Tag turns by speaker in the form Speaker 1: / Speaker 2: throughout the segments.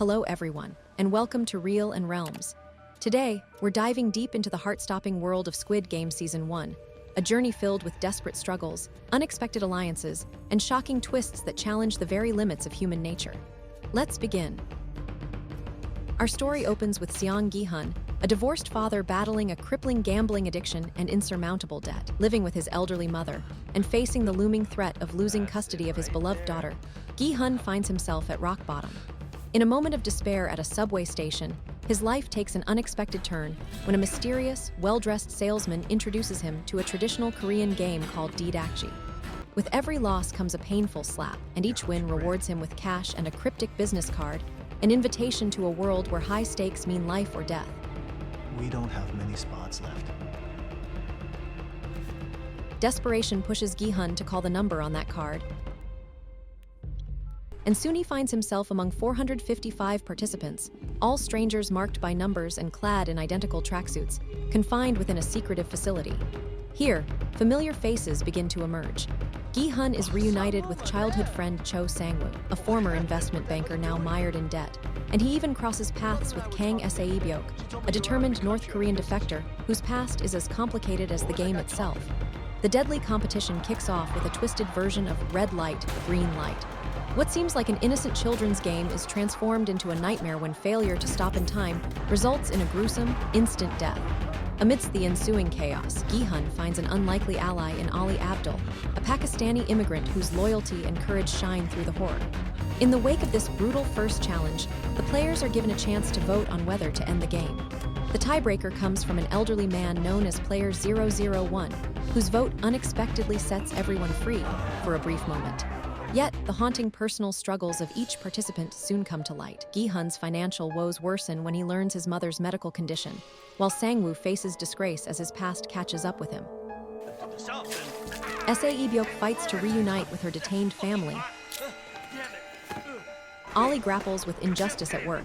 Speaker 1: Hello everyone, and welcome to Real and Realms. Today, we're diving deep into the heart-stopping world of Squid Game Season 1, a journey filled with desperate struggles, unexpected alliances, and shocking twists that challenge the very limits of human nature. Let's begin. Our story opens with Seong Gi-hun, a divorced father battling a crippling gambling addiction and insurmountable debt, living with his elderly mother, and facing the looming threat of losing custody of his beloved daughter. Gi-hun finds himself at rock bottom. In a moment of despair at a subway station, his life takes an unexpected turn when a mysterious, well-dressed salesman introduces him to a traditional Korean game called Deedakji. With every loss comes a painful slap, and each win rewards him with cash and a cryptic business card, an invitation to a world where high stakes mean life or death.
Speaker 2: We don't have many spots left.
Speaker 1: Desperation pushes Gi-hun to call the number on that card, and soon he finds himself among 455 participants, all strangers marked by numbers and clad in identical tracksuits, confined within a secretive facility. Here, familiar faces begin to emerge. Gi-hun is reunited with childhood friend Cho Sang-woo, a former investment banker now mired in debt, and he even crosses paths with Kang Sae-byok, a determined North Korean defector whose past is as complicated as the game itself. The deadly competition kicks off with a twisted version of red light, green light. What seems like an innocent children's game is transformed into a nightmare when failure to stop in time results in a gruesome, instant death. Amidst the ensuing chaos, Gi-hun finds an unlikely ally in Ali Abdul, a Pakistani immigrant whose loyalty and courage shine through the horror. In the wake of this brutal first challenge, the players are given a chance to vote on whether to end the game. The tiebreaker comes from an elderly man known as Player 001, whose vote unexpectedly sets everyone free for a brief moment. Yet, the haunting personal struggles of each participant soon come to light. Gi-hun's financial woes worsen when he learns his mother's medical condition, while Sang-woo faces disgrace as his past catches up with him. Sae-byok fights to reunite with her detained family. Ali grapples with injustice at work.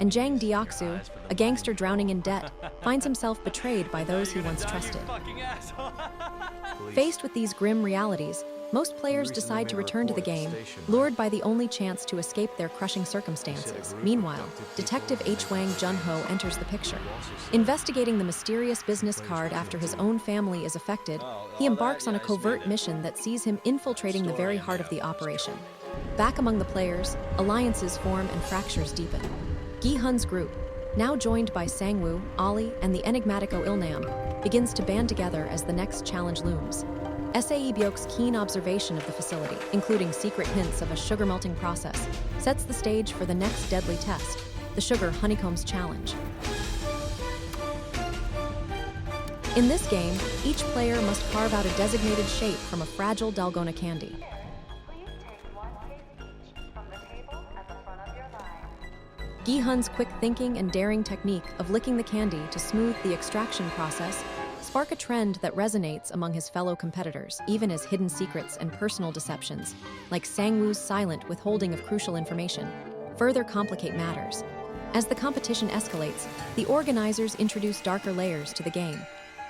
Speaker 1: And Jang Deok-soo, a gangster drowning in debt, finds himself betrayed by those he once trusted. Faced with these grim realities, most players decide to return to the game, lured by the only chance to escape their crushing circumstances. Meanwhile, Detective H. Wang Jun-ho enters the picture. Investigating the mysterious business card after his own family is affected, he embarks on a covert mission that sees him infiltrating the very heart of the operation. Back among the players, alliances form and fractures deepen. Gi-hun's group, now joined by Sang-woo, Ali, and the enigmatic Oh Il-nam, begins to band together as the next challenge looms. Sae-byok's keen observation of the facility, including secret hints of a sugar melting process, sets the stage for the next deadly test, the Sugar Honeycombs Challenge. In this game, each player must carve out a designated shape from a fragile Dalgona candy. Gi-hun's quick thinking and daring technique of licking the candy to smooth the extraction process spark a trend that resonates among his fellow competitors, even as hidden secrets and personal deceptions, like Sang-woo's silent withholding of crucial information, further complicate matters. As the competition escalates, the organizers introduce darker layers to the game.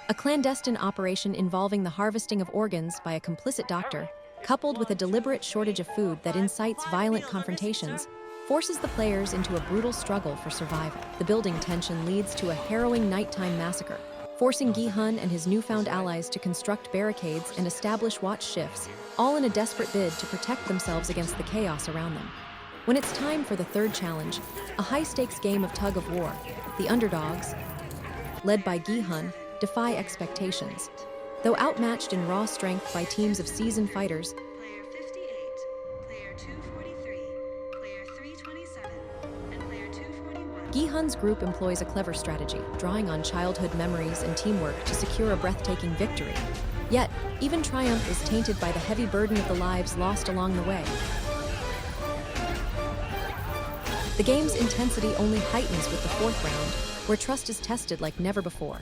Speaker 1: A clandestine operation involving the harvesting of organs by a complicit doctor, coupled with a deliberate shortage of food that incites violent confrontations, forces the players into a brutal struggle for survival. The building tension leads to a harrowing nighttime massacre, forcing Gi-hun and his newfound allies to construct barricades and establish watch shifts, all in a desperate bid to protect themselves against the chaos around them. When it's time for the third challenge, a high-stakes game of tug-of-war, the underdogs, led by Gi-hun, defy expectations. Though outmatched in raw strength by teams of seasoned fighters,
Speaker 3: Player 58, Player 243, Player 327, and Player 241.
Speaker 1: Gi-hun's group employs a clever strategy, drawing on childhood memories and teamwork to secure a breathtaking victory. Yet, even triumph is tainted by the heavy burden of the lives lost along the way. The game's intensity only heightens with the fourth round, where trust is tested like never before.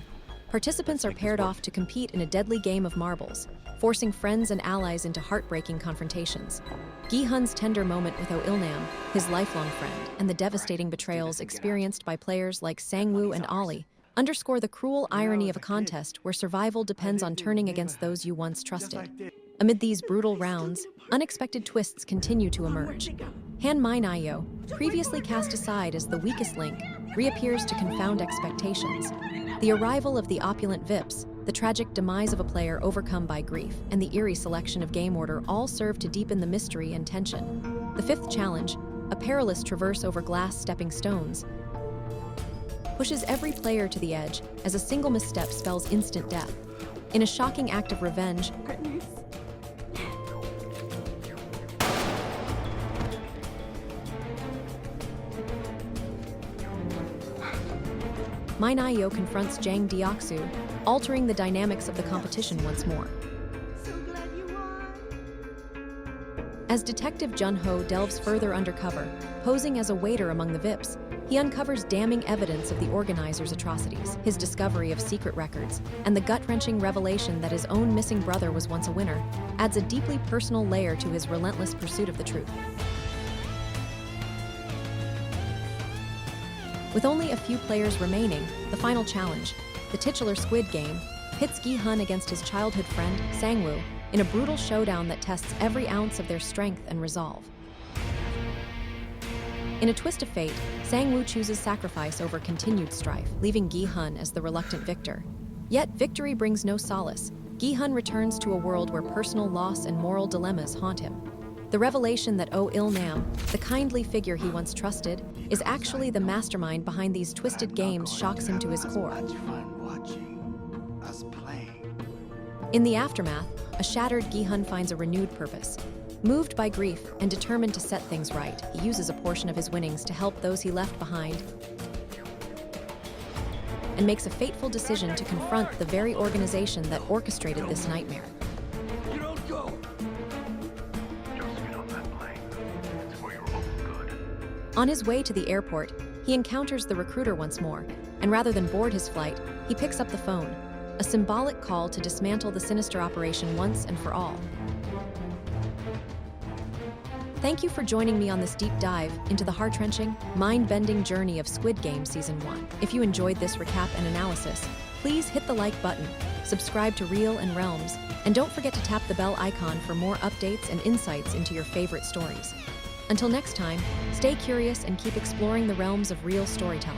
Speaker 1: Participants are paired off to compete in a deadly game of marbles, forcing friends and allies into heartbreaking confrontations. Gi-hun's tender moment with Oh Il-nam, his lifelong friend, and the devastating betrayals experienced by players like Sang-woo and Ali underscore the cruel irony of a contest where survival depends on turning against those you once trusted. Amid these brutal rounds, unexpected twists continue to emerge. Han Minayo, previously cast aside as the weakest link, reappears to confound expectations. The arrival of the opulent Vips, the tragic demise of a player overcome by grief, and the eerie selection of game order all serve to deepen the mystery and tension. The fifth challenge, a perilous traverse over glass stepping stones, pushes every player to the edge as a single misstep spells instant death. In a shocking act of revenge, Minayo confronts Jang Deoksu, altering the dynamics of the competition once more.
Speaker 3: So glad you won.
Speaker 1: As Detective Jun-ho delves further undercover, posing as a waiter among the Vips, he uncovers damning evidence of the organizers' atrocities. His discovery of secret records, and the gut-wrenching revelation that his own missing brother was once a winner, adds a deeply personal layer to his relentless pursuit of the truth. With only a few players remaining, the final challenge, the titular Squid Game, pits Gi-hun against his childhood friend, Sang-woo, in a brutal showdown that tests every ounce of their strength and resolve. In a twist of fate, Sang-woo chooses sacrifice over continued strife, leaving Gi-hun as the reluctant victor. Yet, victory brings no solace. Gi-hun returns to a world where personal loss and moral dilemmas haunt him. The revelation that Oh Il-nam, the kindly figure he once trusted, is actually the mastermind behind these twisted games shocks him to his core.
Speaker 2: Watching us playing.
Speaker 1: In the aftermath, a shattered Gi-hun finds a renewed purpose. Moved by grief and determined to set things right, he uses a portion of his winnings to help those he left behind and makes a fateful decision to confront the very organization that orchestrated this nightmare.
Speaker 4: You don't go. Just get on that plane. It's for your own good.
Speaker 1: On his way to the airport, he encounters the recruiter once more, and rather than board his flight, he picks up the phone, a symbolic call to dismantle the sinister operation once and for all. Thank you for joining me on this deep dive into the heart-wrenching, mind-bending journey of Squid Game Season 1. If you enjoyed this recap and analysis, please hit the like button, subscribe to Real and Realms, and don't forget to tap the bell icon for more updates and insights into your favorite stories. Until next time, stay curious and keep exploring the realms of real storytelling.